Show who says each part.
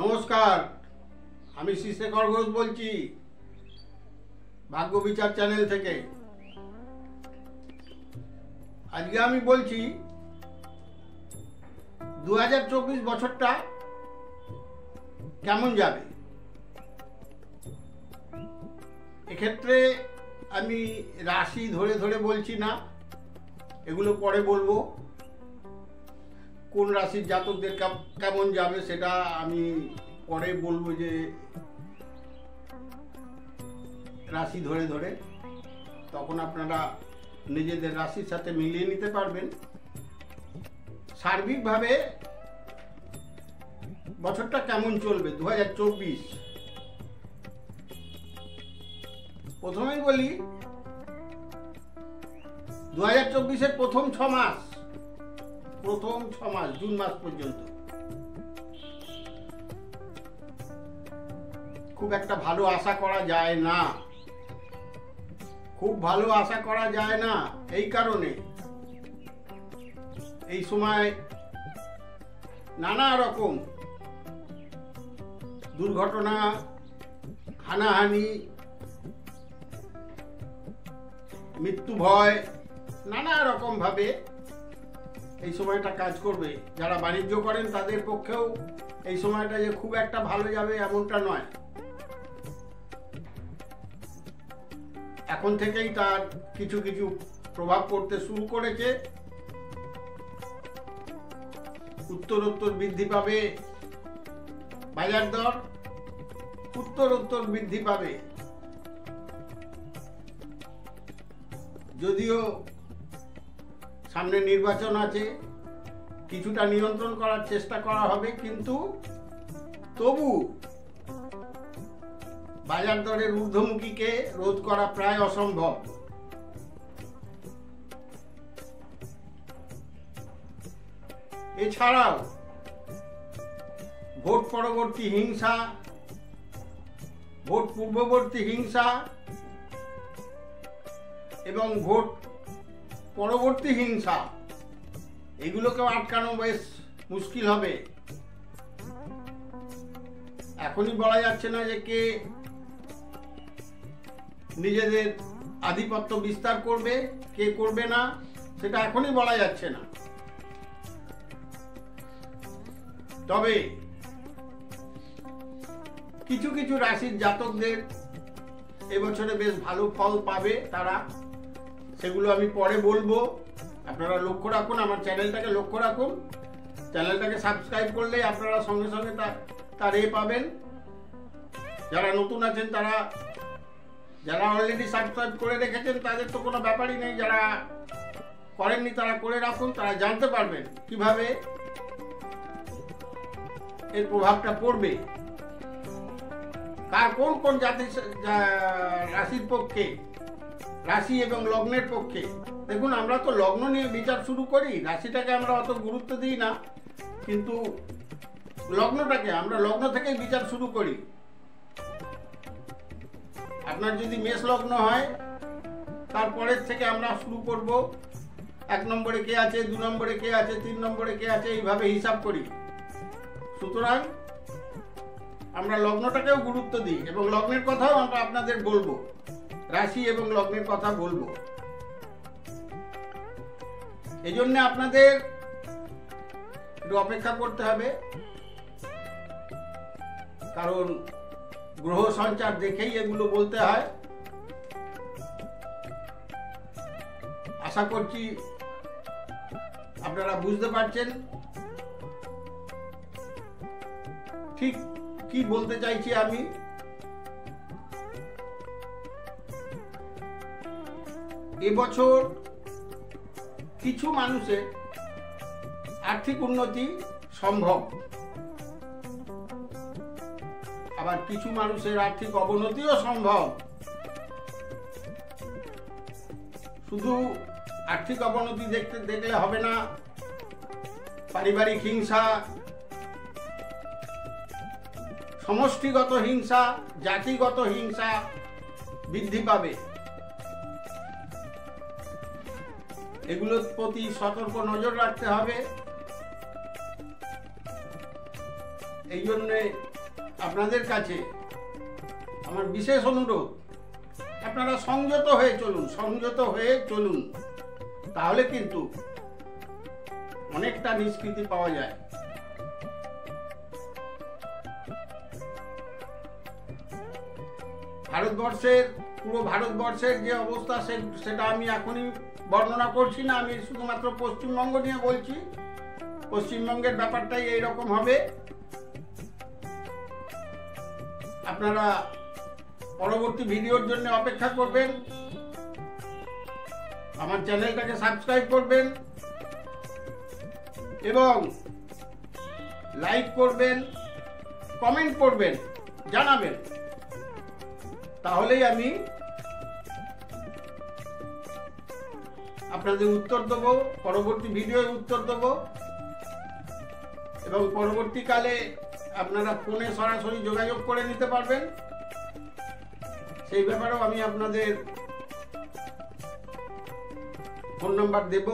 Speaker 1: নমস্কার, আমি শ্রীশেখর ঘোষ বলছি ভাগ্য বিচার চ্যানেল থেকে। আজকে আমি বলছি 2024 বছরটা কেমন যাবে। এক্ষেত্রে আমি রাশি ধরে ধরে বলছি না, এগুলো পরে বলবো। কোন রাশির জাতকদের কেমন যাবে সেটা আমি পরে বলবো, যে রাশি ধরে ধরে তখন আপনারা নিজেদের রাশির সাথে মিলিয়ে নিতে পারবেন। সার্বিকভাবে বছরটা কেমন চলবে 2024। প্রথমেই বলি 2024-এর প্রথম 6 মাস, জুন মাস পর্যন্ত খুব একটা ভালো আশা করা যায় না। এই কারণে এই সময় নানা রকম দুর্ঘটনা, হানাহানি, মৃত্যু ভয় নানা রকম ভাবে এই সময়টা কাজ করবে। যারা বাণিজ্য করেন তাদের পক্ষেও এই সময়টা যে খুব একটা ভালো যাবে এমনটা নয়। এখন থেকেই তার কিছু কিছু প্রভাব পড়তে শুরু করেছে। উত্তরোত্তর বৃদ্ধি পাবে বাজার দর, উত্তরোত্তর বৃদ্ধি পাবে। যদিও সামনে নির্বাচন আছে, কিছুটা নিয়ন্ত্রণ করার চেষ্টা করা হবে, কিন্তু তবু বাজার দরের ঊর্ধ্বমুখীকে রোধ করা প্রায় অসম্ভব। এছাড়াও ভোট পরবর্তী হিংসা, ভোট পূর্ববর্তী হিংসা এবং ভোট পরবর্তী হিংসা, এগুলোকেও আটকানো বেশ মুশকিল হবে। এখনই বলা যাচ্ছে না যে কে নিজেদের আধিপত্য বিস্তার করবে, কে করবে না, সেটা এখনই বলা যাচ্ছে না। তবে কিছু কিছু রাশির জাতকদের এবছরে বেশ ভালো ফল পাবে তারা, সেগুলো আমি পরে বলবো। আপনারা লক্ষ্য রাখুন, আমার চ্যানেলটাকে লক্ষ্য রাখুন। চ্যানেলটাকে সাবস্ক্রাইব করলে আপনারা সঙ্গে সঙ্গে তার পাবেন। যারা নতুন আছেন, যারা অলরেডি সাবস্ক্রাইব করে রেখেছেন তাদের তো কোনো ব্যাপারই নেই। যারা করেননি তারা করে রাখুন, তারা জানতে পারবেন কিভাবে এর প্রভাবটা পড়বে, কার কোন কোন রাশির পক্ষে, রাশি এবং লগ্নের পক্ষে। দেখুন, আমরা তো লগ্ন নিয়ে বিচার শুরু করি, রাশিটাকে আমরা অত গুরুত্ব দিই না, কিন্তু লগ্নটাকে আমরা লগ্ন থেকেই বিচার শুরু করি। আপনার যদি মেষ লগ্ন হয়, তারপরের থেকে আমরা শুরু করব 1 নম্বরে কে আছে, 2 নম্বরে কে আছে, 3 নম্বরে কে আছে, এইভাবে হিসাব করি। সুতরাং আমরা লগ্নটাকেও গুরুত্ব দিই এবং লগ্নের কথাও আমরা আপনাদের বলবো, রাশি এবং লগ্নের কথা বলবো। এই জন্য আপনাদের একটু অপেক্ষা করতে হবে, কারণ গ্রহ সঞ্চার দেখেই এগুলো বলতে হয়। আশা করছি আপনারা বুঝতে পারছেন ঠিক কি বলতে চাইছি আমি। এবছর কিছু মানুষের আর্থিক উন্নতি সম্ভব, আবার কিছু মানুষের আর্থিক অবনতিও সম্ভব। শুধু আর্থিক অবনতি দেখলে হবে না, পারিবারিক হিংসা, সমষ্টিগত হিংসা, জাতিগত হিংসা বৃদ্ধি পাবে। এগুলোর প্রতি সতর্ক নজর রাখতে হবে। এই জন্যে আপনাদের কাছে আমার বিশেষ অনুরোধ, আপনারা সংযত হয়ে চলুন, তাহলে কিন্তু অনেকটা নিষ্কৃতি পাওয়া যায়। পুরো ভারতবর্ষের যে অবস্থা সেটা আমি এখনই বর্ণনা করছি না, আমি শুধুমাত্র পশ্চিমবঙ্গ নিয়ে বলছি। পশ্চিমবঙ্গের ব্যাপারটাই এইরকম হবে। আপনারা পরবর্তী ভিডিওর জন্য অপেক্ষা করবেন, আমার চ্যানেলটাকে সাবস্ক্রাইব করবেন এবং লাইক করবেন, কমেন্ট করবেন, জানাবেন, তাহলেই আমি আপনাদের উত্তর দেবো, পরবর্তী ভিডিওয় উত্তর দেবো এবং পরবর্তীকালে আপনারা ফোনে সরাসরি যোগাযোগ করে নিতে পারবেন। সেই ব্যাপারেও আমি আপনাদের ফোন নাম্বার দেব।